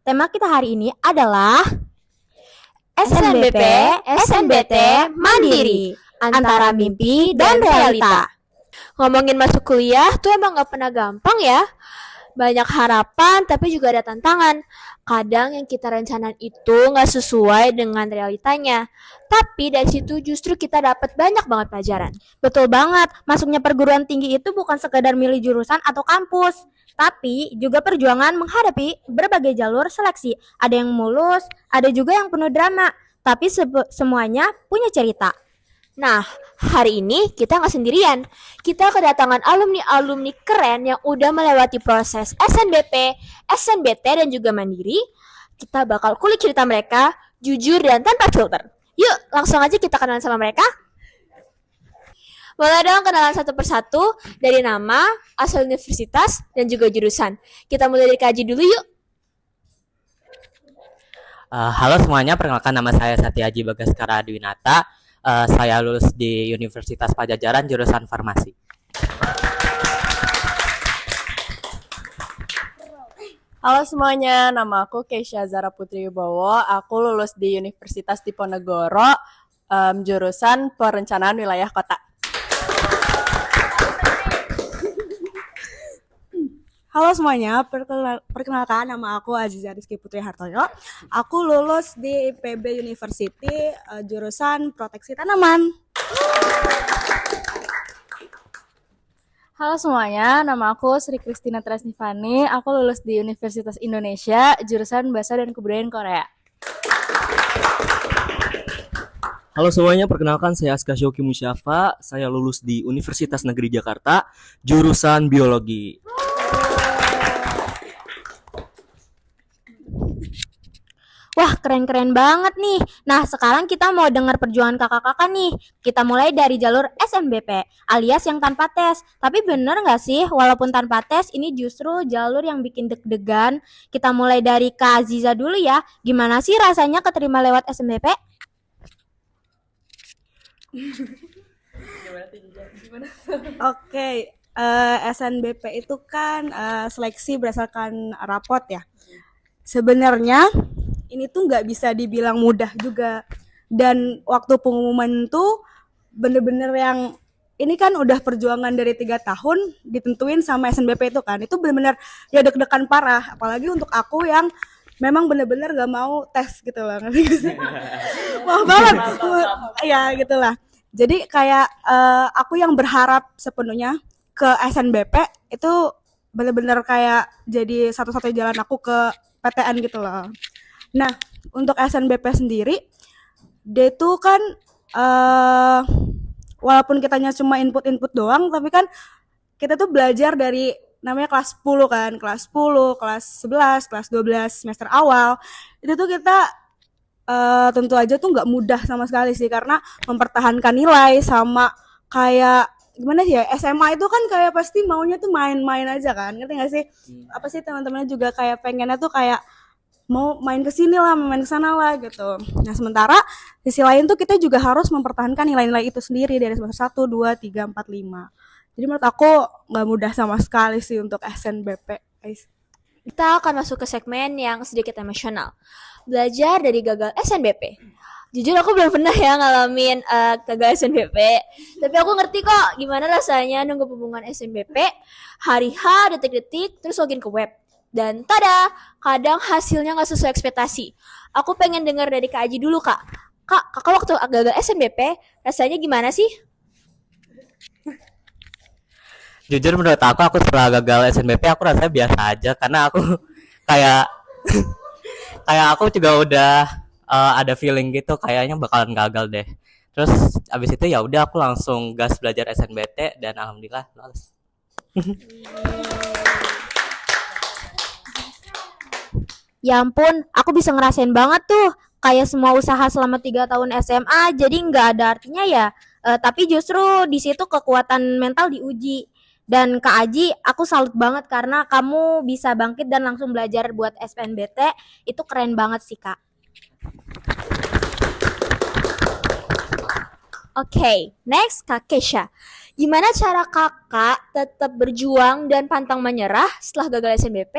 Tema kita hari ini adalah SNBP, SNBT, Mandiri, antara mimpi dan realita. Ngomongin masuk kuliah tuh emang gak pernah gampang ya. Banyak harapan tapi juga ada tantangan. Kadang yang kita rencanain itu gak sesuai dengan realitanya. Tapi dari situ justru kita dapat banyak banget pelajaran. Betul banget, masuknya perguruan tinggi itu bukan sekedar milih jurusan atau kampus, tapi juga perjuangan menghadapi berbagai jalur seleksi. Ada yang mulus, ada juga yang penuh drama, tapi semuanya punya cerita. Nah, hari ini kita nggak sendirian. Kita kedatangan alumni-alumni keren yang udah melewati proses SNBP, SNBT, dan juga Mandiri. Kita bakal kulik cerita mereka, jujur dan tanpa filter. Yuk, langsung aja kita kenalan sama mereka. Boleh dong kenalan satu persatu dari nama, asal universitas, dan juga jurusan. Kita mulai dari Kak Aji dulu yuk. Halo semuanya, perkenalkan nama saya Satyaji Bagaskara Dwinata. Saya lulus di Universitas Pajajaran jurusan Farmasi. Halo semuanya, nama aku Keisha Zara Putri Wibowo. Aku lulus di Universitas Diponegoro, jurusan Perencanaan Wilayah Kota. Halo semuanya, perkenalkan nama aku Aziza Rizky Putri Hartoyo. Aku lulus di IPB University, jurusan Proteksi Tanaman. Halo semuanya, nama aku Sri Kristina Tresnivani. Aku lulus di Universitas Indonesia, jurusan Bahasa dan Kebudayaan Korea. Halo semuanya, perkenalkan saya Aska Shoki Musyafa. Saya lulus di Universitas Negeri Jakarta, jurusan Biologi. Wah, keren-keren banget nih. Nah, sekarang kita mau dengar perjuangan kakak-kakak nih. Kita mulai dari jalur SNBP, alias yang tanpa tes. Tapi bener nggak sih, walaupun tanpa tes, ini justru jalur yang bikin deg-degan. Kita mulai dari Kak Aziza dulu ya. Gimana sih rasanya keterima lewat SNBP? Oke, SNBP itu kan seleksi berdasarkan rapot ya. Sebenarnya ini tuh nggak bisa dibilang mudah juga, dan waktu pengumuman tuh bener-bener yang ini kan udah perjuangan dari 3 tahun ditentuin sama SNBP itu kan, itu bener-bener ya deg-degan parah, apalagi untuk aku yang memang bener-bener gak mau tes gitu loh. Wah banget ya gitulah. Jadi kayak aku yang berharap sepenuhnya ke SNBP itu bener-bener kayak jadi satu-satunya jalan aku ke PTN gitu loh. Nah, untuk SNBP sendiri, dia tuh kan walaupun kitanya cuma input-input doang, tapi kan kita tuh belajar dari namanya kelas 10 kan, kelas 10, kelas 11, kelas 12 semester awal. Itu tuh kita tentu aja tuh nggak mudah sama sekali sih, karena mempertahankan nilai sama kayak gimana sih ya, SMA itu kan kayak pasti maunya tuh main-main aja kan, ngerti nggak sih? Apa sih teman-temannya juga kayak pengennya tuh kayak mau main ke sini lah, main ke sana lah gitu. Nah, sementara sisi lain tuh kita juga harus mempertahankan nilai-nilai itu sendiri dari semester 1, 2, 3, 4, 5. Jadi menurut aku nggak mudah sama sekali sih untuk SNBP, guys. Kita akan masuk ke segmen yang sedikit emosional. Belajar dari gagal SNBP. Jujur aku belum pernah ya ngalamin gagal SNBP. Tapi aku ngerti kok gimana rasanya nunggu pengumuman SNBP, hari H, detik-detik, terus login ke web. Dan tada, kadang hasilnya gak sesuai ekspektasi. Aku pengen dengar dari Kak Aji dulu, Kak. Kakak waktu gagal SNBP, rasanya gimana sih? Jujur menurut aku setelah gagal SNBP aku rasanya biasa aja, karena aku kayak kayak aku juga udah ada feeling gitu kayaknya bakalan gagal deh. Terus abis itu ya udah aku langsung gas belajar SNBT dan alhamdulillah lolos. Ya ampun, aku bisa ngerasain banget tuh. Kayak semua usaha selama 3 tahun SMA, jadi nggak ada artinya ya. Tapi justru di situ kekuatan mental diuji. Dan Kak Aji, aku salut banget karena kamu bisa bangkit dan langsung belajar buat SNBT. Itu keren banget sih, Kak. Oke, next Kak Keisha. Gimana cara kakak tetap berjuang dan pantang menyerah setelah gagal SNBP?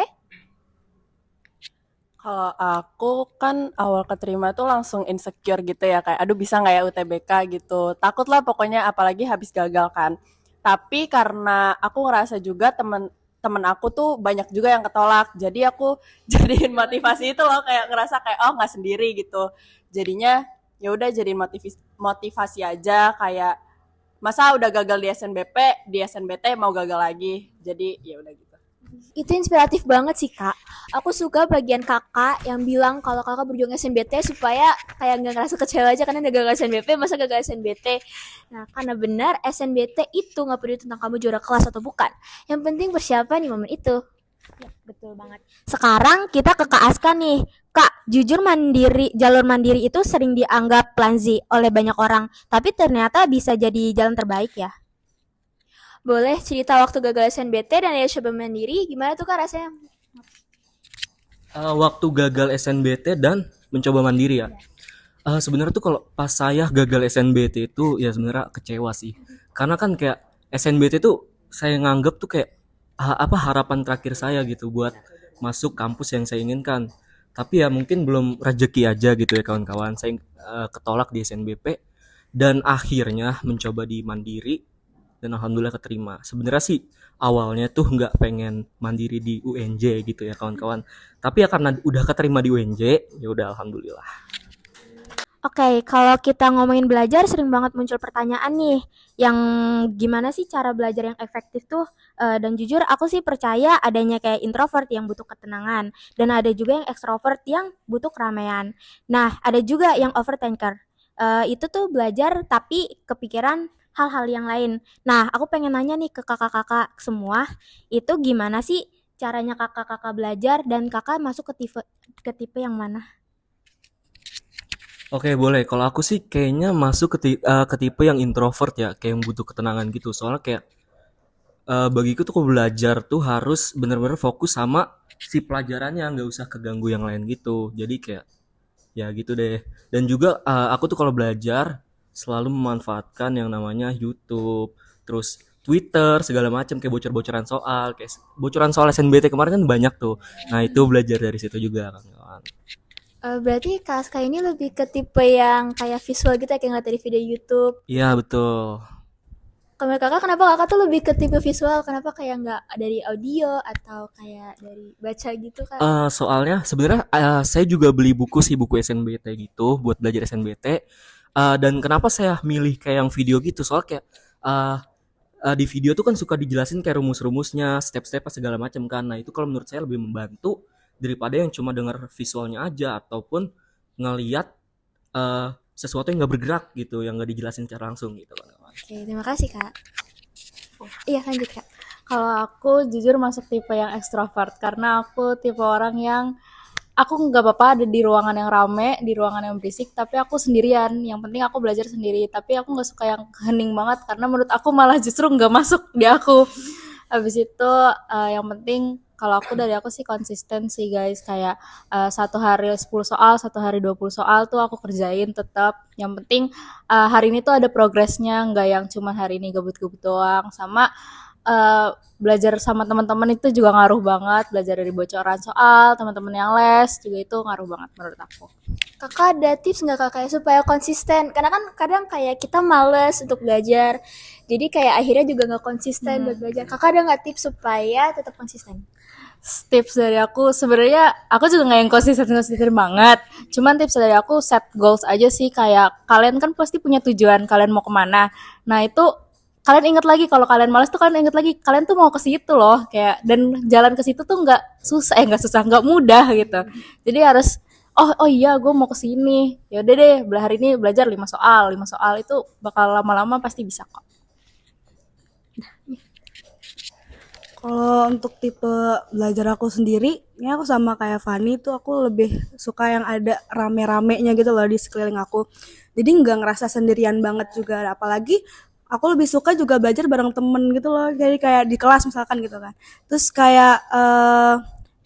Kalau aku kan awal keterima tuh langsung insecure gitu ya, kayak aduh bisa nggak ya UTBK gitu. Takut lah pokoknya apalagi habis gagal kan. Tapi karena aku ngerasa juga temen aku tuh banyak juga yang ketolak. Jadi aku jadiin motivasi itu loh, kayak ngerasa kayak oh nggak sendiri gitu. Jadinya ya udah jadiin motivasi aja, kayak masa udah gagal di SNBP, di SNBT mau gagal lagi. Jadi ya udah gitu. Itu inspiratif banget sih kak. Aku suka bagian kakak yang bilang kalau kakak berjuang SNBT supaya kayak nggak ngerasa kecewa aja karena udah gagal SNBP, masa gagal SNBT. Nah karena benar SNBT itu nggak peduli tentang kamu juara kelas atau bukan. Yang penting persiapan di momen itu. Betul banget. Sekarang kita ke Kak Aska nih. Kak, jujur jalur mandiri itu sering dianggap planzi oleh banyak orang, tapi ternyata bisa jadi jalan terbaik ya. Boleh cerita waktu gagal SNBT dan ya coba mandiri, gimana tuh kak rasanya? Waktu gagal SNBT dan mencoba mandiri ya. Sebenarnya tuh kalau pas saya gagal SNBT itu ya sebenarnya kecewa sih. Karena kan kayak SNBT tuh saya nganggap tuh kayak apa harapan terakhir saya gitu buat masuk kampus yang saya inginkan. Tapi ya mungkin belum rezeki aja gitu ya kawan-kawan. Saya ketolak di SNBP dan akhirnya mencoba di mandiri dan alhamdulillah keterima. Sebenarnya sih awalnya tuh nggak pengen mandiri di UNJ gitu ya kawan-kawan. Tapi ya karena udah keterima di UNJ, ya udah alhamdulillah. Oke, kalau kita ngomongin belajar sering banget muncul pertanyaan nih, yang gimana sih cara belajar yang efektif tuh? Dan jujur aku sih percaya adanya kayak introvert yang butuh ketenangan, dan ada juga yang ekstrovert yang butuh keramaian. Nah, ada juga yang overthinker. Itu tuh belajar tapi kepikiran hal-hal yang lain. Nah, aku pengen nanya nih ke kakak-kakak semua, itu gimana sih caranya kakak-kakak belajar dan kakak masuk ke tipe yang mana? Oke, boleh. Kalau aku sih kayaknya masuk ke tipe yang introvert ya, kayak yang butuh ketenangan gitu. Soalnya kayak bagiku tuh kalau belajar tuh harus bener-bener fokus sama si pelajarannya, nggak usah keganggu yang lain gitu. Jadi kayak ya gitu deh. Dan juga aku tuh kalau belajar selalu memanfaatkan yang namanya YouTube, terus Twitter, segala macam kayak bocor-bocoran soal, kayak bocoran soal SNBT kemarin kan banyak tuh. Nah, itu belajar dari situ juga kawan-kawan. Berarti kak Aska ini lebih ke tipe yang kayak visual gitu ya, kayak ngeliat dari video YouTube. Iya, betul. Kalau kakak, kenapa kakak tuh lebih ke tipe visual? Kenapa kayak nggak dari audio atau kayak dari baca gitu kak? Soalnya sebenarnya saya juga beli buku sih, buku SNBT gitu buat belajar SNBT. Dan kenapa saya milih kayak yang video gitu? Soalnya kayak uh, di video tuh kan suka dijelasin kayak rumus-rumusnya, step-stepnya segala macam kan. Nah itu kalau menurut saya lebih membantu daripada yang cuma dengar visualnya aja ataupun ngeliat sesuatu yang nggak bergerak gitu, yang nggak dijelasin secara langsung gitu kan. Oke, terima kasih kak. Iya lanjut kak. Kalau aku jujur masuk tipe yang ekstrovert karena aku tipe orang yang aku nggak apa-apa ada di ruangan yang rame, di ruangan yang berisik, tapi aku sendirian. Yang penting aku belajar sendiri. Tapi aku nggak suka yang hening banget karena menurut aku malah justru nggak masuk di aku. Habis itu yang penting kalau aku sih konsisten sih guys, kayak satu hari 10 soal, satu hari 20 soal tuh aku kerjain tetap. Yang penting hari ini tuh ada progresnya, nggak yang cuma hari ini gabut-gabut doang. Sama belajar sama teman-teman itu juga ngaruh banget, belajar dari bocoran soal, teman-teman yang les juga itu ngaruh banget menurut aku. Kakak ada tips nggak kak kayak supaya konsisten? Karena kan kadang kayak kita males untuk belajar, jadi kayak akhirnya juga nggak konsisten buat belajar. Kakak ada nggak tips supaya tetap konsisten? Tips dari aku sebenarnya aku juga nggak yang konsisten banget. Cuman tips dari aku set goals aja sih, kayak kalian kan pasti punya tujuan kalian mau kemana. Nah itu kalian ingat lagi kalau kalian malas tuh kalian ingat lagi kalian tuh mau ke situ loh, kayak dan jalan ke situ tuh nggak susah nggak mudah gitu. Jadi harus oh iya gue mau ke sini. Ya udah deh hari ini belajar 5 soal itu bakal lama-lama pasti bisa kok. Kalau untuk tipe belajar aku sendiri, ini aku sama kayak Fani tuh aku lebih suka yang ada rame-ramenya gitu loh di sekeliling aku. Jadi nggak ngerasa sendirian banget juga. Apalagi aku lebih suka juga belajar bareng temen gitu loh. Jadi kayak di kelas misalkan gitu kan. Terus kayak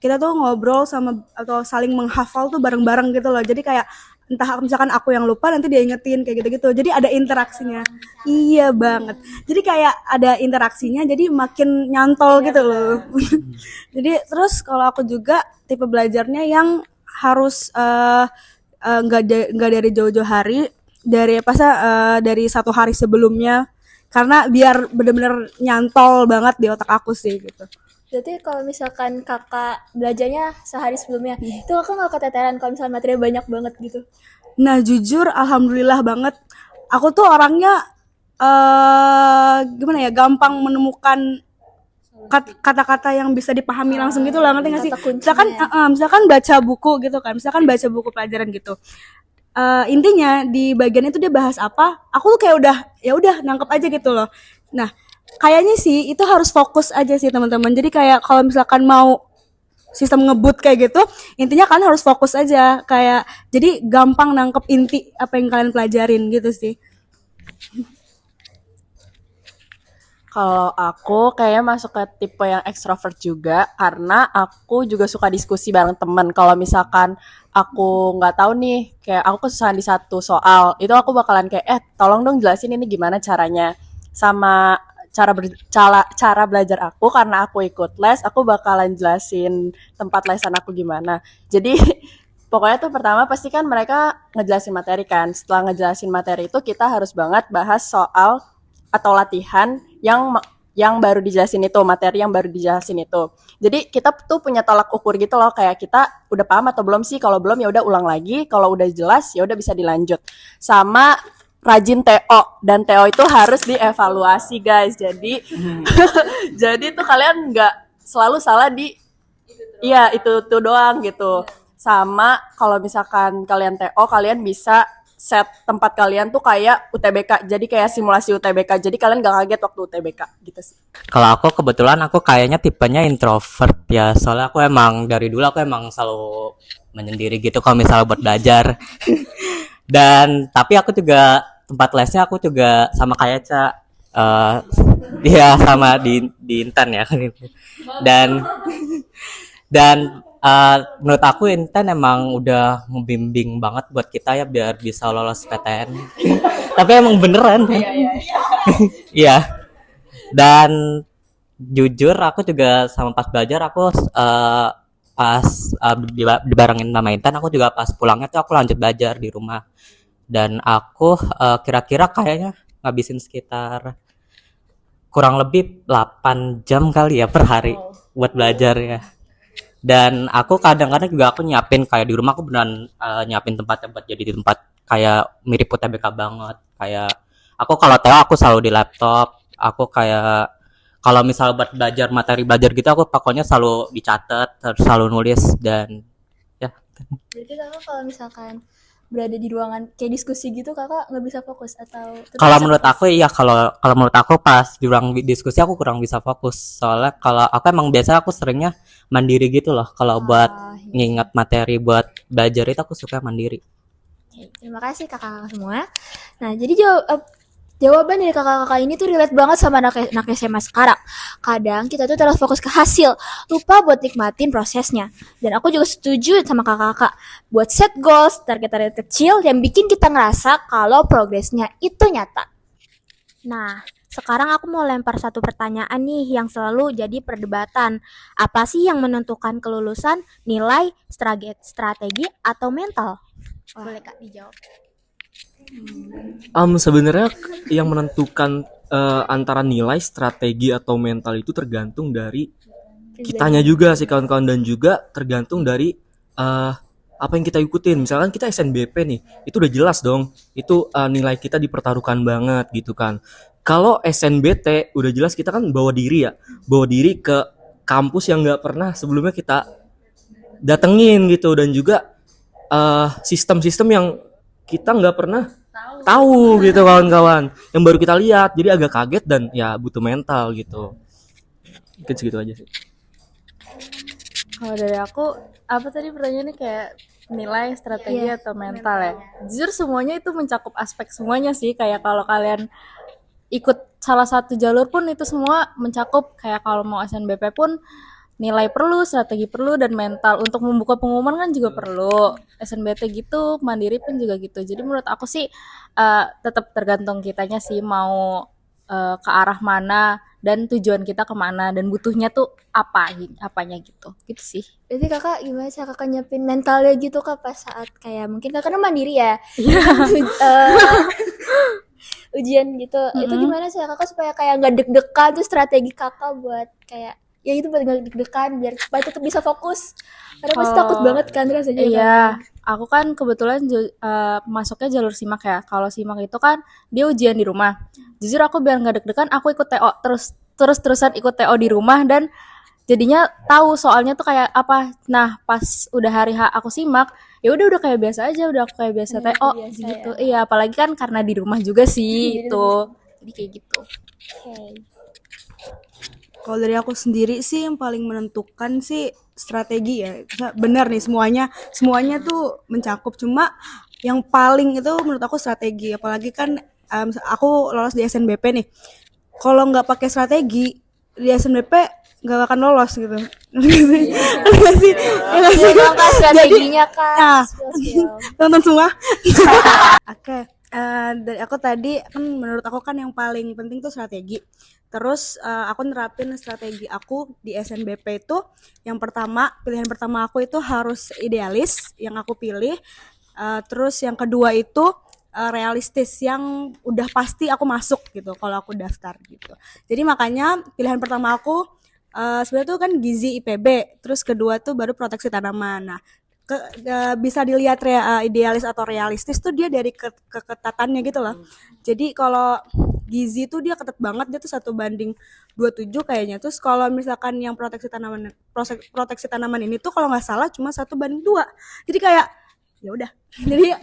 kita tuh ngobrol sama atau saling menghafal tuh bareng-bareng gitu loh. Jadi kayak entah misalkan aku yang lupa nanti dia ingetin kayak gitu-gitu. Jadi ada interaksinya. Iya banget. Jadi kayak ada interaksinya jadi makin nyantol gitu loh. Jadi terus kalau aku juga tipe belajarnya yang harus nggak dari jauh-jauh hari, dari 1 hari sebelumnya, karena biar bener-bener nyantol banget di otak aku sih gitu. Berarti kalau misalkan kakak belajarnya sehari sebelumnya, itu kakak nggak keteteran kalau misalnya materinya banyak banget gitu? Nah, jujur alhamdulillah banget. Aku tuh orangnya gimana ya, gampang menemukan kata-kata yang bisa dipahami langsung gitu lah, ngerti nggak sih? Kata kuncinya. Misalkan baca buku gitu kan, misalkan baca buku pelajaran gitu. Intinya di bagian itu dia bahas apa, aku tuh kayak udah nangkep aja gitu loh. Nah, kayaknya sih itu harus fokus aja sih teman-teman. Jadi kayak kalau misalkan mau sistem ngebut kayak gitu, intinya kan harus fokus aja, kayak jadi gampang nangkep inti apa yang kalian pelajarin gitu sih. Kalau aku kayaknya masuk ke tipe yang ekstrovert juga karena aku juga suka diskusi bareng temen. Kalau misalkan aku nggak tahu nih, kayak aku kesusahan di satu soal, itu aku bakalan kayak, tolong dong jelasin ini gimana caranya. Sama cara belajar aku, karena aku ikut les, aku bakalan jelasin tempat lesan aku gimana. Jadi pokoknya tuh pertama pasti kan mereka ngejelasin materi kan. Setelah ngejelasin materi itu kita harus banget bahas soal atau latihan yang baru dijelasin itu, materi yang baru dijelasin itu. Jadi kita tuh punya tolak ukur gitu loh, kayak kita udah paham atau belum sih. Kalau belum ya udah ulang lagi, kalau udah jelas ya udah bisa dilanjut. Sama rajin TO, dan TO itu harus dievaluasi guys. Jadi jadi tuh kalian nggak selalu salah di iya itu tuh doang gitu. Sama kalau misalkan kalian TO, kalian bisa set tempat kalian tuh kayak UTBK, jadi kayak simulasi UTBK, jadi kalian gak kaget waktu UTBK gitu sih. Kalau aku kebetulan aku kayaknya tipenya introvert ya, soalnya aku emang dari dulu aku emang selalu menyendiri gitu kalau misalnya buat belajar. Dan tapi aku juga tempat lesnya aku juga sama kayak Ca, dia sama di Intan ya. Dan menurut aku Intan emang udah ngebimbing banget buat kita ya biar bisa lolos PTN. Tapi emang beneran kan? Iya. Dan jujur aku juga sama pas belajar aku pas dibarengin sama Intan, aku juga pas pulangnya tuh aku lanjut belajar di rumah. Dan aku kira-kira kayaknya ngabisin sekitar kurang lebih 8 jam kali ya per hari buat belajar ya. Dan aku kadang-kadang juga aku nyiapin kayak di rumah, aku beneran nyiapin tempatnya buat jadi di tempat kayak mirip UTBK banget. Kayak aku kalau TO aku selalu di laptop, aku kayak kalau misal buat belajar materi belajar gitu aku pokoknya selalu dicatat, selalu nulis. Dan ya Berarti kakak kalau misalkan berada di ruangan kayak diskusi gitu, kakak nggak bisa fokus atau tetap kalau bisa menurut fokus? aku iya, kalau menurut aku pas di ruang diskusi aku kurang bisa fokus, soalnya kalau aku emang biasa aku seringnya mandiri gitu loh. Kalau buat iya. nginget materi buat belajar itu aku suka mandiri. Oke, terima kasih kakak-kakak semua. Nah, jadi jawaban dari kakak-kakak ini tuh relate banget sama anak SMA sekarang. Kadang kita tuh terlalu fokus ke hasil, lupa buat nikmatin prosesnya. Dan aku juga setuju sama kakak-kakak buat set goals, target-target kecil yang bikin kita ngerasa kalau progresnya itu nyata. Nah, sekarang aku mau lempar satu pertanyaan nih yang selalu jadi perdebatan. Apa sih yang menentukan kelulusan? Nilai, strategi, atau mental? Boleh Kak dijawab. Sebenarnya yang menentukan antara nilai, strategi atau mental itu tergantung dari kitanya juga sih kawan-kawan, dan juga tergantung dari apa yang kita ikutin. Misalkan kita SNBP nih, itu udah jelas dong, itu nilai kita dipertaruhkan banget gitu kan. Kalau SNBT udah jelas kita kan bawa diri ke kampus yang nggak pernah sebelumnya kita datengin gitu, dan juga sistem-sistem yang kita nggak pernah tahu gitu kawan-kawan, yang baru kita lihat, jadi agak kaget dan ya butuh mental gitu. Mungkin segitu aja sih. Kalau dari aku, apa tadi pertanyaannya, kayak nilai, strategi, atau mental ya? Jujur semuanya itu mencakup aspek semuanya sih. Kayak kalau kalian ikut salah satu jalur pun itu semua mencakup. Kayak kalau mau SNBP pun nilai perlu, strategi perlu, dan mental untuk membuka pengumuman kan juga perlu. SNBT gitu, mandiri pun juga gitu. Jadi menurut aku sih tetap tergantung kitanya sih mau ke arah mana. dan tujuan kita kemana dan butuhnya tuh apanya gitu sih. Berarti kakak gimana sih kakak nyiapin mentalnya gitu kak pas saat kayak mungkin kakak kan mandiri ya. Ujian gitu. Itu gimana sih kakak supaya kayak nggak deg-degan tuh strategi kakak buat kayak ya itu buat nggak deg-degan biar supaya tetap bisa fokus. Karena pasti takut banget kan rasanya. Iya, aku kan kebetulan masuknya jalur simak ya. Kalau simak itu kan dia ujian di rumah. Jujur aku biar nggak deg-degan, aku ikut TO terus-terusan ikut TO di rumah dan jadinya tahu soalnya tuh kayak apa. Nah, pas udah hari H aku simak, ya udah kayak biasa aja, udah aku kayak biasa TO biasa gitu. Iya, apalagi kan karena di rumah juga sih itu. Jadi kayak gitu. Kalau dari aku sendiri sih yang paling menentukan sih strategi ya. Benar nih semuanya tuh mencakup, cuma yang paling itu menurut aku strategi. Apalagi kan aku lolos di SNBP nih. Kalau nggak pakai strategi di SNBP nggak akan lolos gitu. Nggak sih? Nggak sih? Iya kak strateginya kak. Nah, Spill. tonton semua. Oke, dari aku tadi kan menurut aku kan yang paling penting tuh strategi. Terus aku nerapin strategi aku di SNBP itu yang pertama, pilihan pertama aku itu harus idealis yang aku pilih. Terus yang kedua itu realistis yang udah pasti aku masuk gitu kalau aku daftar gitu. Jadi makanya pilihan pertama aku sebenarnya tuh kan gizi IPB, terus kedua tuh baru proteksi tanaman. Nah, bisa dilihat idealis atau realistis tuh dia dari keketatannya gitu loh. Jadi kalau gizi tuh dia ketat banget, dia tuh 1:27 kayaknya. Terus kalau misalkan yang proteksi tanaman ini tuh kalau nggak salah cuma 1:2. Jadi kayak ya udah.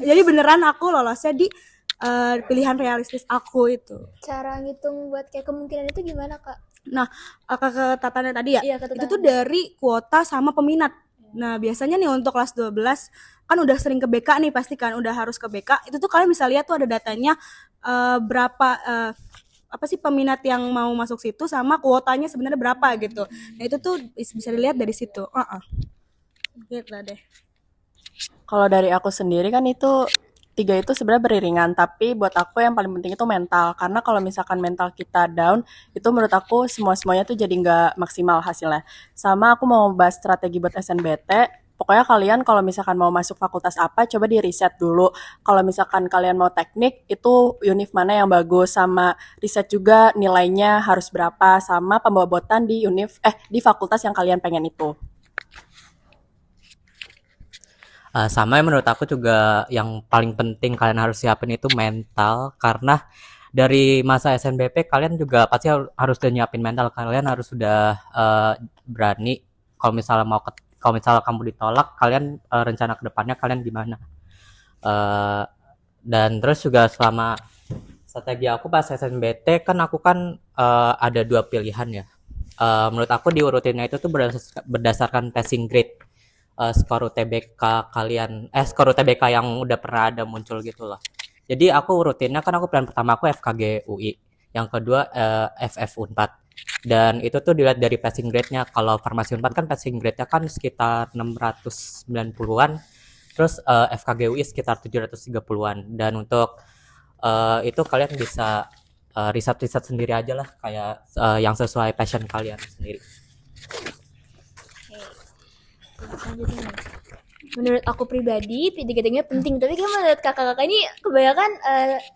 Jadi beneran aku lolosnya di pilihan realistis aku itu. Cara ngitung buat kayak kemungkinan itu gimana kak? Nah, keketatannya tadi ya, Iya, ketetanan. itu tuh dari kuota sama peminat. Nah, biasanya nih untuk kelas 12 kan udah sering ke BK nih pasti kan, udah harus ke BK. Itu tuh kalian bisa lihat tuh ada datanya berapa apa sih peminat yang mau masuk situ sama kuotanya sebenarnya berapa gitu. Nah, itu tuh bisa dilihat dari situ. Gitu deh. Kalau dari aku sendiri kan itu 3 itu sebenarnya beriringan, tapi buat aku yang paling penting itu mental. Karena kalau misalkan mental kita down, itu menurut aku semuanya tuh jadi nggak maksimal hasilnya. Sama aku mau bahas strategi buat SNBT. Pokoknya kalian kalau misalkan mau masuk fakultas apa, coba di riset dulu. Kalau misalkan kalian mau teknik, itu univ mana yang bagus, sama riset juga nilainya harus berapa, sama pembobotan di di fakultas yang kalian pengen itu. Sama menurut aku juga yang paling penting kalian harus siapin itu mental, karena dari masa SNBP kalian juga pasti harus udah nyiapin mental. Kalian harus sudah berani kalau misalnya kamu ditolak, kalian rencana kedepannya kalian gimana. Dan terus juga selama strategi aku pas SNBT kan aku kan ada 2 pilihan ya. Menurut aku diurutinnya itu tuh berdasarkan passing grade. Skor UTBK skor UTBK yang udah pernah ada muncul gitu loh. Jadi aku urutinnya kan aku pilihan pertama aku FKG UI, yang kedua FF Unpad. Dan itu tuh dilihat dari passing grade-nya. Kalau Farmasi Unpad kan passing grade-nya kan sekitar 690-an, terus FKG UI sekitar 730-an. Dan untuk itu kalian bisa riset sendiri aja lah, kayak yang sesuai passion kalian sendiri. Menurut aku pribadi tiga-tiganya penting, tapi kan menurut kakak-kakak ini kebanyakan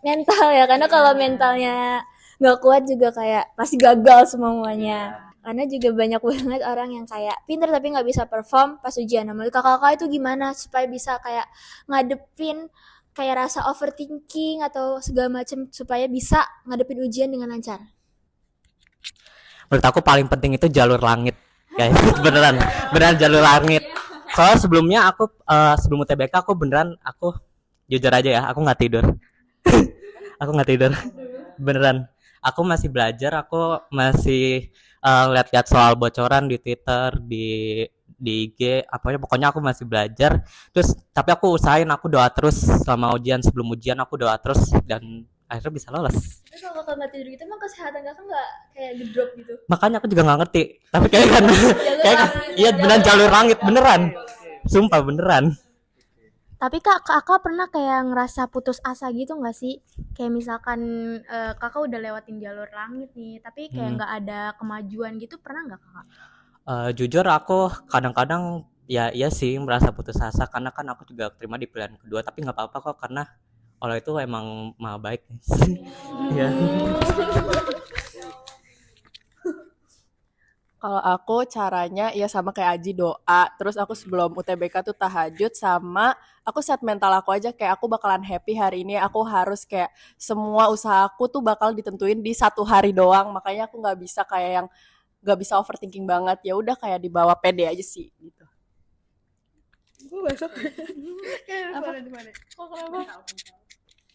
mental ya, karena kalau mentalnya nggak kuat juga kayak pasti gagal semuanya. Karena juga banyak banget orang yang kayak pinter tapi nggak bisa perform pas ujian. Nah, menurut kakak-kakak itu gimana supaya bisa kayak ngadepin kayak rasa overthinking atau segala macam supaya bisa ngadepin ujian dengan lancar? Menurut aku paling penting itu jalur langit, guys. beneran jalur langit. Soalnya sebelumnya aku sebelum UTBK aku jujur aja ya, aku nggak tidur. Aku nggak tidur, beneran. Aku masih belajar, aku masih lihat-lihat soal bocoran di Twitter, di IG, pokoknya aku masih belajar. Terus tapi aku usahain, aku doa terus selama ujian, sebelum ujian aku doa terus dan akhirnya bisa lolos. Tapi kalau kakak nggak tidur gitu emang kesehatan kakak nggak kayak ngedrop gitu? Makanya aku juga nggak ngerti, tapi iya beneran jalur langit, beneran. Sumpah beneran. Tapi kakak pernah kayak ngerasa putus asa gitu nggak sih? Kayak misalkan kakak udah lewatin jalur langit nih, tapi kayak Hmm. nggak ada kemajuan gitu, pernah nggak kakak? Jujur aku kadang-kadang ya iya sih merasa putus asa karena kan aku juga terima di pilihan kedua, tapi nggak apa-apa kok karena Allah itu emang maha baik. Ya. Kalau aku caranya ya sama kayak Aji, doa. Terus aku sebelum UTBK tuh tahajud, sama aku set mental aku aja kayak aku bakalan happy hari ini. Aku harus kayak semua usaha aku tuh bakal ditentuin di satu hari doang. Makanya aku nggak bisa kayak yang nggak bisa overthinking banget. Ya udah kayak dibawa pede aja sih gitu.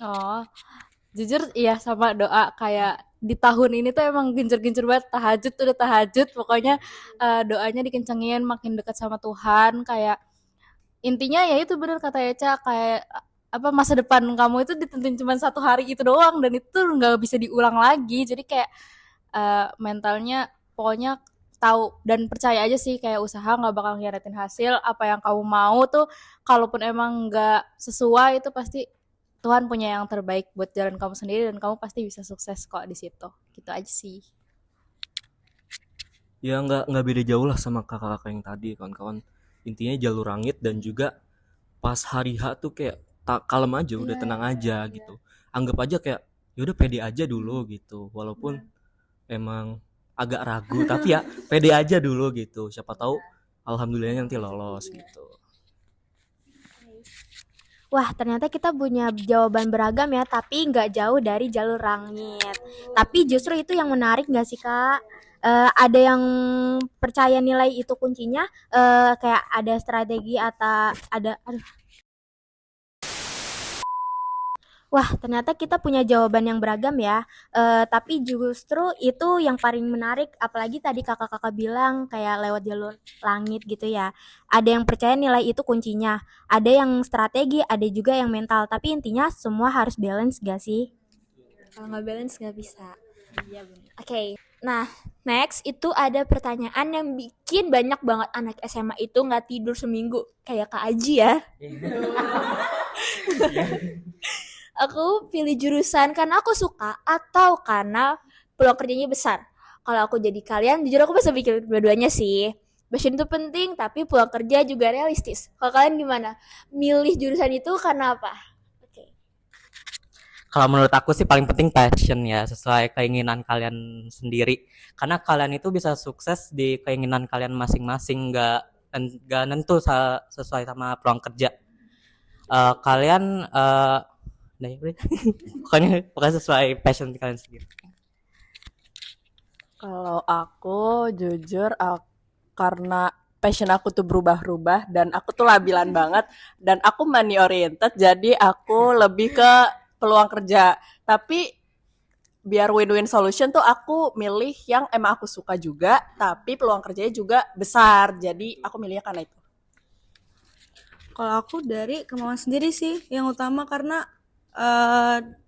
Oh, jujur iya sama doa kayak di tahun ini tuh emang gencer-gencer banget tahajud udah tahajud pokoknya doanya dikencengin makin dekat sama Tuhan kayak intinya ya itu bener kata Eca kayak apa masa depan kamu itu ditentuin cuma satu hari itu doang dan itu nggak bisa diulang lagi jadi kayak mentalnya pokoknya tahu dan percaya aja sih kayak usaha nggak bakal ngianatin hasil apa yang kamu mau tuh kalaupun emang nggak sesuai itu pasti Tuhan punya yang terbaik buat jalan kamu sendiri dan kamu pasti bisa sukses kok di situ. Gitu aja sih. Ya nggak beda jauh lah sama kakak-kakak yang tadi kawan-kawan. Intinya jalur langit dan juga pas hari H tuh kayak tak kalem aja, udah tenang aja gitu. Anggap aja kayak ya udah pede aja dulu gitu. Walaupun emang agak ragu tapi ya pede aja dulu gitu. Siapa tahu alhamdulillah nanti lolos gitu. Wah, ternyata kita punya jawaban beragam ya, tapi nggak jauh dari jalur langit. Tapi justru itu yang menarik nggak sih, Kak? Ada yang percaya nilai itu kuncinya, kayak ada strategi atau ada, aduh. Wah, ternyata kita punya jawaban yang beragam ya. Tapi justru itu yang paling menarik, apalagi tadi kakak-kakak bilang kayak lewat jalur langit gitu ya. Ada yang percaya nilai itu kuncinya, ada yang strategi, ada juga yang mental. Tapi intinya semua harus balance gak sih? Kalau nggak balance nggak bisa. Oke, nah next itu ada pertanyaan yang bikin banyak banget anak SMA itu nggak tidur seminggu kayak Kak Aji ya. Aku pilih jurusan karena aku suka atau karena peluang kerjanya besar. Kalau aku jadi kalian, jujur aku bisa pikir dua-duanya sih. Passion itu penting, tapi peluang kerja juga realistis. Kalau kalian gimana? Milih jurusan itu karena apa? Oke. Kalau menurut aku sih paling penting passion ya, sesuai keinginan kalian sendiri. Karena kalian itu bisa sukses di keinginan kalian masing-masing, nggak nentu sesuai sama peluang kerja. Kalian nah, ya udah. pokoknya sesuai passion kalian sendiri. Kalau aku jujur karena passion aku tuh berubah-ubah dan aku tuh labilan banget dan aku money oriented jadi aku lebih ke peluang kerja. Tapi biar win-win solution tuh aku milih yang emang aku suka juga tapi peluang kerjanya juga besar. Jadi aku milihnya karena itu. Kalau aku dari kemauan sendiri sih yang utama karena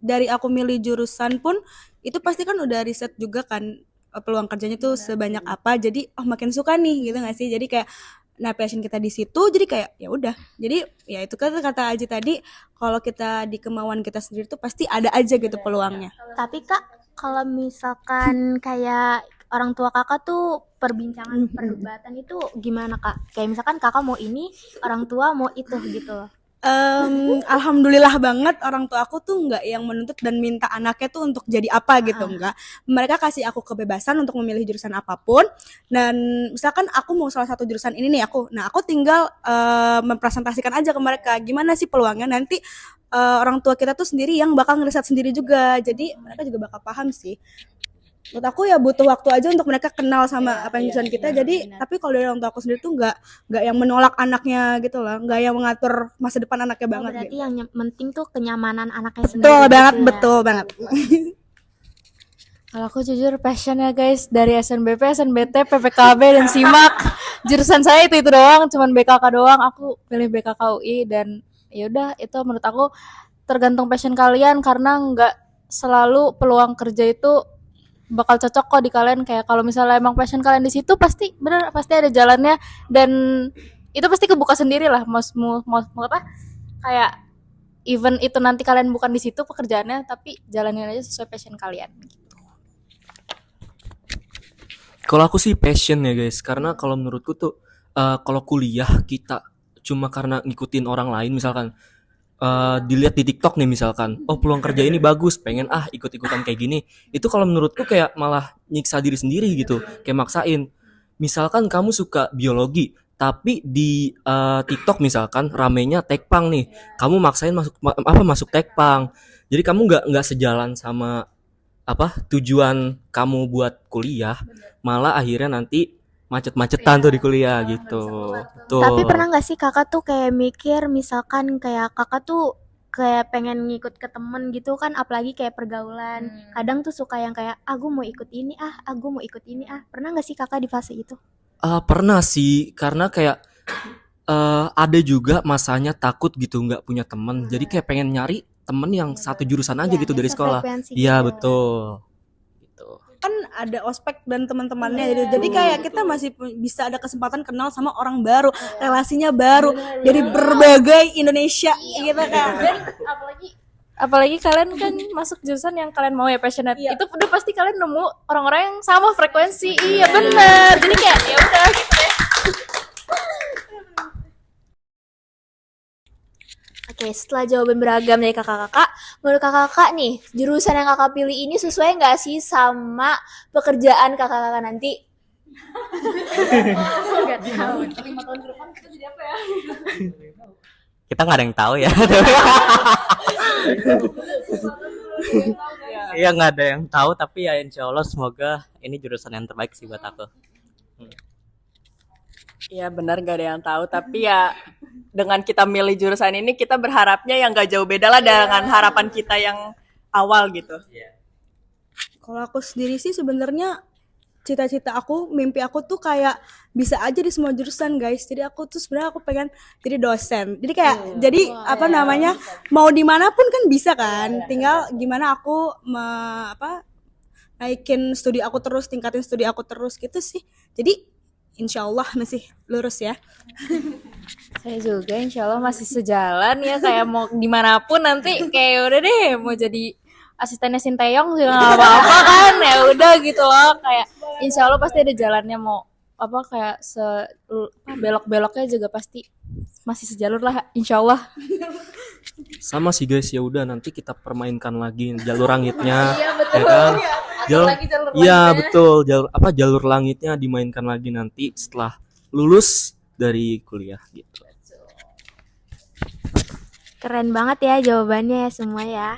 dari aku milih jurusan pun itu pasti kan udah riset juga kan peluang kerjanya tuh sebanyak apa jadi makin suka nih gitu nggak sih jadi kayak nah passion kita di situ jadi kayak ya udah jadi ya itu kan kata Aji tadi kalau kita di kemauan kita sendiri tuh pasti ada aja gitu peluangnya. Tapi Kak, kalau misalkan kayak orang tua kakak tuh perbincangan perdebatan itu gimana Kak? Kayak misalkan kakak mau ini, orang tua mau itu gitu. Alhamdulillah banget orang tua aku tuh nggak yang menuntut dan minta anaknya tuh untuk jadi apa gitu enggak. Mereka kasih aku kebebasan untuk memilih jurusan apapun dan misalkan aku mau salah satu jurusan ini nih aku tinggal mempresentasikan aja ke mereka gimana sih peluangnya nanti orang tua kita tuh sendiri yang bakal ngeriset sendiri juga. Jadi mereka juga bakal paham sih. Menurut aku ya butuh waktu aja untuk mereka kenal sama apa yang jurusan kita. Jadi tapi kalau dari orang tua aku sendiri tuh nggak yang menolak anaknya gitu loh, nggak yang mengatur masa depan anaknya banget. Berarti gitu. yang penting tuh kenyamanan anaknya sendiri. Betul banget, gitu ya. betul banget. Kalau aku jujur passion ya guys dari SNBP, SNBT, PPKB dan SIMAK. Jurusan saya itu doang, cuman BKK doang. Aku pilih BKK UI dan ya udah itu menurut aku tergantung passion kalian karena nggak selalu peluang kerja itu bakal cocok kok di kalian kayak kalau misalnya emang passion kalian di situ pasti ada jalannya dan itu pasti kebuka sendiri lah mau apa kayak even itu nanti kalian bukan di situ pekerjaannya, tapi jalanin aja sesuai passion kalian. Kalau aku sih passion ya guys, karena kalau menurutku tuh kalau kuliah kita cuma karena ngikutin orang lain, misalkan dilihat di TikTok nih misalkan, oh peluang kerja ini bagus, pengen ikut-ikutan kayak gini, itu kalau menurutku kayak malah nyiksa diri sendiri gitu, kayak maksain. Misalkan kamu suka biologi, tapi di TikTok misalkan ramenya tekpang nih, kamu maksain masuk tekpang, jadi kamu nggak sejalan sama tujuan kamu buat kuliah, malah akhirnya nanti macet-macetan tuh di kuliah gitu. Tuh. Tapi pernah nggak sih kakak tuh kayak mikir misalkan kayak kakak tuh kayak pengen ngikut ke temen gitu kan, apalagi kayak pergaulan. Kadang tuh suka yang kayak aku mau ikut ini aku mau ikut ini Pernah nggak sih kakak di fase itu? Pernah sih, karena kayak ada juga masanya takut gitu nggak punya temen, jadi kayak pengen nyari temen yang satu jurusan aja gitu dari sekolah. Iya betul. Gitu. Kan ada ospek dan teman-temannya gitu. Jadi kayak kita masih bisa ada kesempatan kenal sama orang baru, relasinya baru dari berbagai Indonesia gitu kan. Apalagi kalian kan masuk jurusan yang kalian mau ya, passionate. Itu udah pasti kalian nemu orang-orang yang sama frekuensi. Iya benar. Jadi kayak ya udah gitu ya. Oke, setelah jawaban beragam dari kakak-kakak, menurut kakak-kakak nih, jurusan yang kakak pilih ini sesuai nggak sih sama pekerjaan kakak-kakak nanti? Kita nggak ada yang tahu ya. Iya nggak ada yang tahu, tapi ya insya Allah semoga ini jurusan yang terbaik sih buat aku. Iya benar, gak ada yang tahu, tapi ya dengan kita milih jurusan ini kita berharapnya yang gak jauh beda lah dengan harapan kita yang awal gitu. Kalau aku sendiri sih sebenarnya cita-cita aku, mimpi aku tuh kayak bisa aja di semua jurusan guys. Jadi aku tuh sebenarnya aku pengen jadi dosen. Jadi kayak mau dimanapun kan bisa kan. Tinggal gimana aku naikin studi aku terus, tingkatin studi aku terus gitu sih. Jadi insya Allah masih lurus ya. Saya juga insya Allah masih sejalan ya, kayak mau dimanapun nanti kayak udah deh mau jadi asistennya Sinteyong juga nggak apa-apa kan, ya udah gitu loh, kayak insya Allah pasti ada jalannya, mau kayak belok-beloknya juga pasti masih sejalur lah insya Allah. Sama sih guys, ya udah nanti kita permainkan lagi jalur langitnya. Iya betul. Ya kan? Jalur Iya betul, jalur langitnya dimainkan lagi nanti setelah lulus dari kuliah gitu. Keren banget ya jawabannya ya semua ya.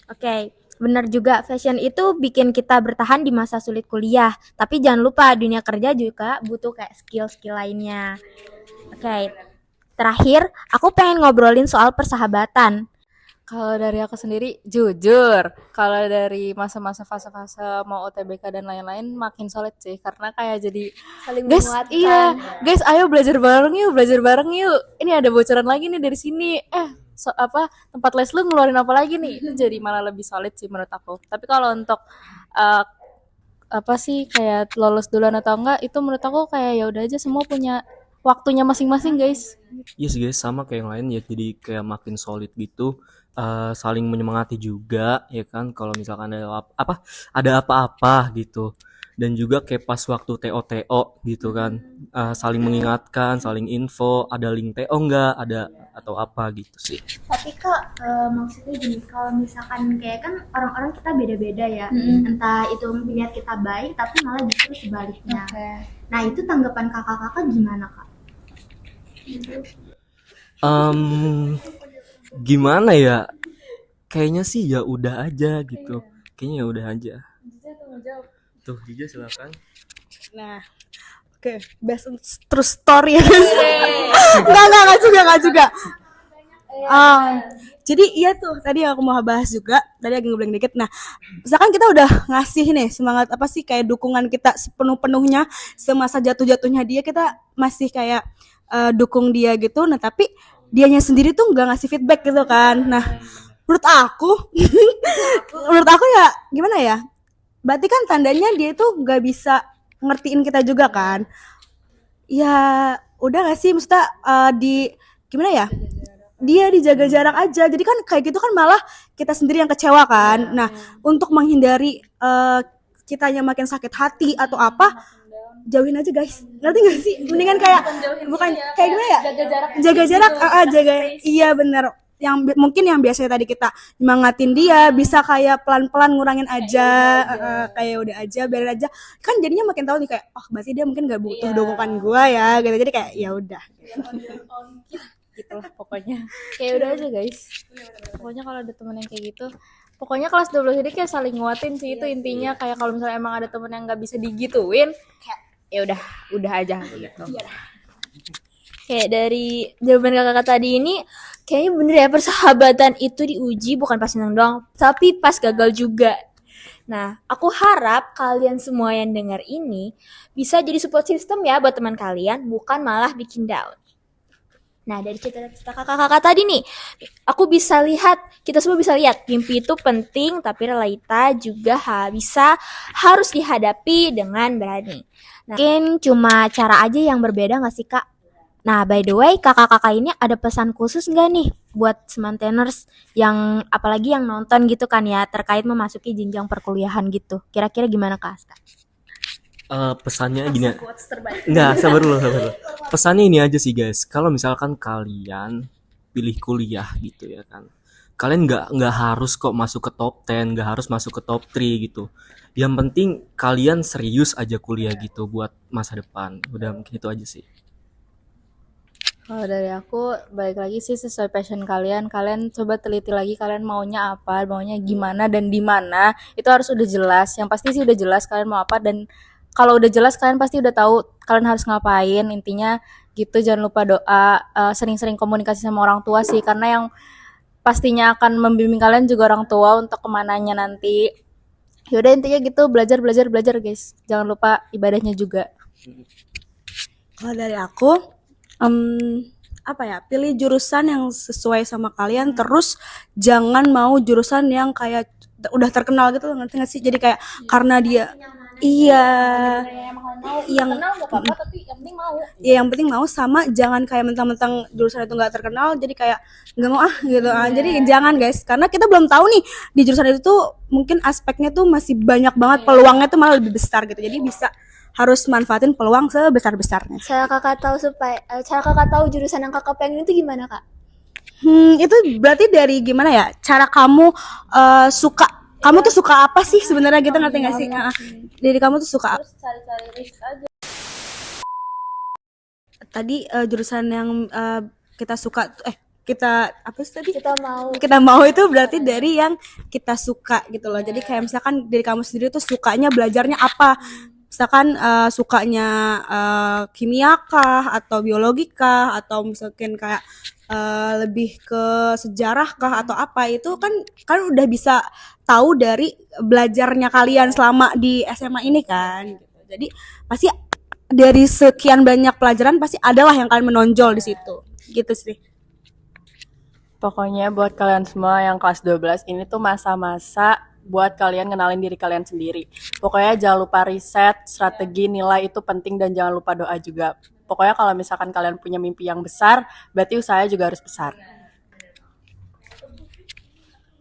Oke, benar juga, fashion itu bikin kita bertahan di masa sulit kuliah. Tapi jangan lupa dunia kerja juga butuh kayak skill-skill lainnya. Oke, terakhir aku pengen ngobrolin soal persahabatan. Kalau dari aku sendiri, jujur, kalau dari masa-masa fase-fase mau UTBK dan lain-lain makin solid sih, karena kayak jadi Saling guys, menguatkan. iya, guys, ayo belajar bareng yuk. Ini ada bocoran lagi nih dari sini. Tempat les lu ngeluarin apa lagi nih? Itu jadi malah lebih solid sih menurut aku. Tapi kalau untuk kayak lolos duluan atau enggak, itu menurut aku kayak ya udah aja, semua punya waktunya masing-masing, guys. Yes guys, sama kayak yang lain ya, jadi kayak makin solid gitu. Saling menyemangati juga ya kan, kalau misalkan ada apa-apa gitu, dan juga kayak pas waktu TO gitu kan, saling mengingatkan, saling info, ada link TO enggak ada atau apa gitu sih. Tapi kak, maksudnya gini, kalau misalkan kayak kan orang-orang kita beda-beda ya, entah itu niat kita baik tapi malah justru sebaliknya. Nah itu tanggapan kakak-kakak gimana kak? Gimana ya, kayaknya sih ya udah aja gitu, kayaknya ya udah aja. Tuh Jija silakan. Nah, oke, best true story ya. Enggak juga. Jadi iya tuh, tadi aku mau bahas juga, tadi agak ngeblank dikit. Nah, misalkan kita udah ngasih nih semangat kayak dukungan kita sepenuh-penuhnya semasa jatuh-jatuhnya dia, kita masih kayak dukung dia gitu. Nah, tapi dianya sendiri tuh nggak ngasih feedback gitu kan. Nah, menurut aku ya gimana ya? Berarti kan tandanya dia tuh nggak bisa ngertiin kita juga kan? Ya udah nggak sih, maksudnya gimana ya? dia dijaga jarak aja. Jadi kan kayak gitu kan malah kita sendiri yang kecewa kan. Nah, untuk menghindari kitanya makin sakit hati atau apa, jauhin aja guys. Ngerti gak sih? Mendingan kayak bukan kayak gimana ya? Jaga jarak, jaga. Iya benar. Mungkin yang biasanya tadi kita nyemangatin dia bisa kayak pelan-pelan ngurangin aja, kayak udah aja biarin aja. Kan jadinya makin tahu nih kayak berarti dia mungkin gak butuh dukungan gua ya gitu. Jadi kayak ya udah. Gitulah pokoknya. Kayak udah aja guys. Pokoknya kalau ada temen yang kayak gitu, pokoknya kelas 12 ini kayak saling nguatin sih, itu intinya. Kayak kalau misalnya emang ada temen yang nggak bisa digituin, ya udah aja gitu. Kayak dari jawaban kakak tadi ini, kayaknya bener ya, persahabatan itu diuji bukan pas senang doang, tapi pas gagal juga. Nah, aku harap kalian semua yang dengar ini bisa jadi support system ya buat teman kalian, bukan malah bikin down. Nah, dari cerita-cerita kakak-kakak tadi nih, aku bisa lihat, kita semua bisa lihat, mimpi itu penting, tapi realita juga harus dihadapi dengan berani. Mungkin cuma cara aja yang berbeda gak sih Kak? Nah, by the way, kakak-kakak ini ada pesan khusus nggak nih buat semanteners yang apalagi yang nonton gitu kan ya terkait memasuki jenjang perkuliahan gitu. Kira-kira gimana Kak Aska? Pesannya gini. Enggak, sabar dulu. Pesannya ini aja sih guys. Kalau misalkan kalian pilih kuliah gitu ya kan. Kalian nggak harus kok masuk ke top 10, nggak harus masuk ke top 3 gitu. Yang penting kalian serius aja kuliah gitu buat masa depan. Udah mungkin itu aja sih. Kalau dari aku, balik lagi sih sesuai passion kalian. Kalian coba teliti lagi kalian maunya apa, maunya gimana dan di mana. Itu harus udah jelas. Yang pasti sih udah jelas kalian mau apa, dan kalau udah jelas kalian pasti udah tahu kalian harus ngapain. Intinya gitu, jangan lupa doa, sering-sering komunikasi sama orang tua sih, karena yang pastinya akan membimbing kalian juga orang tua untuk kemananya nanti. Yaudah intinya gitu, belajar guys. Jangan lupa ibadahnya juga. Kalau dari aku, pilih jurusan yang sesuai sama kalian, terus jangan mau jurusan yang kayak udah terkenal gitu, ngerti gak sih? Jadi kayak karena dia yang penting mau sama, jangan kayak mentang-mentang jurusan itu nggak terkenal jadi kayak nggak mau gitu. Jadi jangan guys, karena kita belum tahu nih di jurusan itu tuh mungkin aspeknya tuh masih banyak banget, peluangnya tuh malah lebih besar gitu. Jadi harus manfaatin peluang sebesar-besarnya. Cara kakak tahu jurusan yang kakak pengen itu gimana kak? Itu berarti dari gimana ya? Cara kamu kamu tuh suka apa sih sebenarnya gitu, ngerti nggak sih? Dari kamu tuh suka apa? Cari-cari risk aja. Tadi jurusan yang kita suka kita apa sih tadi? Kita mau itu berarti dari yang kita suka gitu loh. Jadi kayak misalkan dari kamu sendiri tuh sukanya belajarnya apa? Misalkan sukanya kimia kah atau biologi kah atau misalkan kayak lebih ke sejarah kah atau apa, itu kan udah bisa tahu dari belajarnya kalian selama di SMA ini kan gitu. Jadi pasti dari sekian banyak pelajaran pasti adalah yang kalian menonjol di situ gitu sih. Pokoknya buat kalian semua yang kelas 12 ini tuh masa-masa buat kalian kenalin diri kalian sendiri. Pokoknya jangan lupa riset, strategi, nilai itu penting, dan jangan lupa doa juga. Pokoknya kalau misalkan kalian punya mimpi yang besar, berarti usahanya juga harus besar.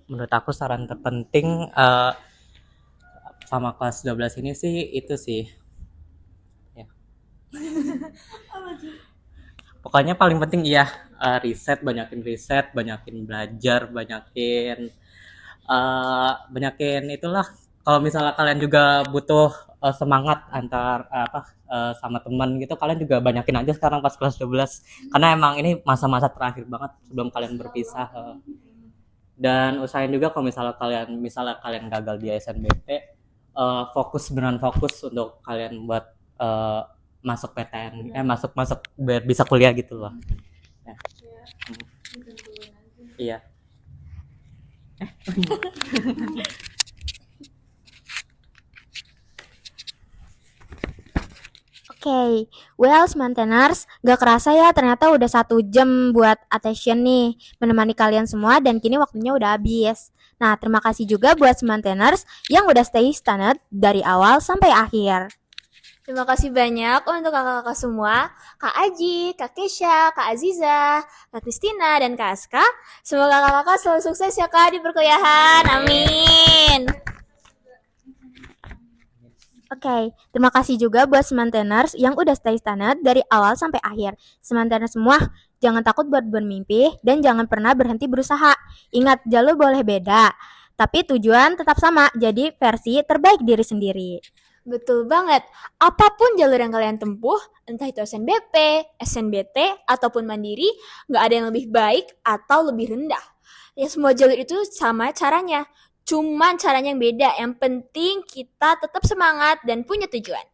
Menurut aku saran terpenting sama kelas 12 ini sih itu sih. Ya. Pokoknya paling penting riset, banyakin belajar, banyakin itulah. Kalau misalnya kalian juga butuh semangat sama teman gitu, kalian juga banyakin aja sekarang pas kelas 12, karena emang ini masa-masa terakhir banget sebelum kalian berpisah. Dan usahain juga kalau misalnya kalian gagal di SNBP, fokus untuk kalian buat masuk PTN, masuk biar bisa kuliah gitu loh. Ya. Iya. Oke, well Semanteners, gak kerasa ya ternyata udah 1 jam buat attention nih menemani kalian semua, dan kini waktunya udah habis. Nah, terima kasih juga buat Semanteners yang udah stay standard dari awal sampai akhir. Terima kasih banyak untuk kakak-kakak semua, Kak Aji, Kak Kesha, Kak Aziza, Kak Kristina, dan Kak Aska. Semoga kakak-kakak selalu sukses ya Kak di perkuliahan. Amin. Oke, terima kasih juga buat semanteners yang udah stay standar dari awal sampai akhir. Semanteners semua, jangan takut buat bermimpi dan jangan pernah berhenti berusaha. Ingat, jalur boleh beda, tapi tujuan tetap sama, jadi versi terbaik diri sendiri. Betul banget. Apapun jalur yang kalian tempuh, entah itu SNBP, SNBT, ataupun mandiri, nggak ada yang lebih baik atau lebih rendah. Ya semua jalur itu sama caranya. Cuman caranya yang beda. Yang penting kita tetap semangat dan punya tujuan.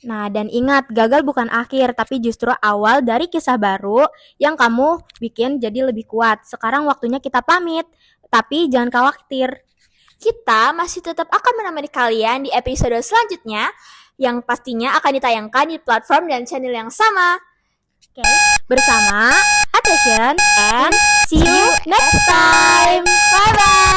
Nah, dan ingat, gagal bukan akhir, tapi justru awal dari kisah baru yang kamu bikin jadi lebih kuat. Sekarang waktunya kita pamit, tapi jangan khawatir. Kita masih tetap akan menemani kalian di episode selanjutnya yang pastinya akan ditayangkan di platform dan channel yang sama. Oke, bersama Attention and see you next time. Bye-bye!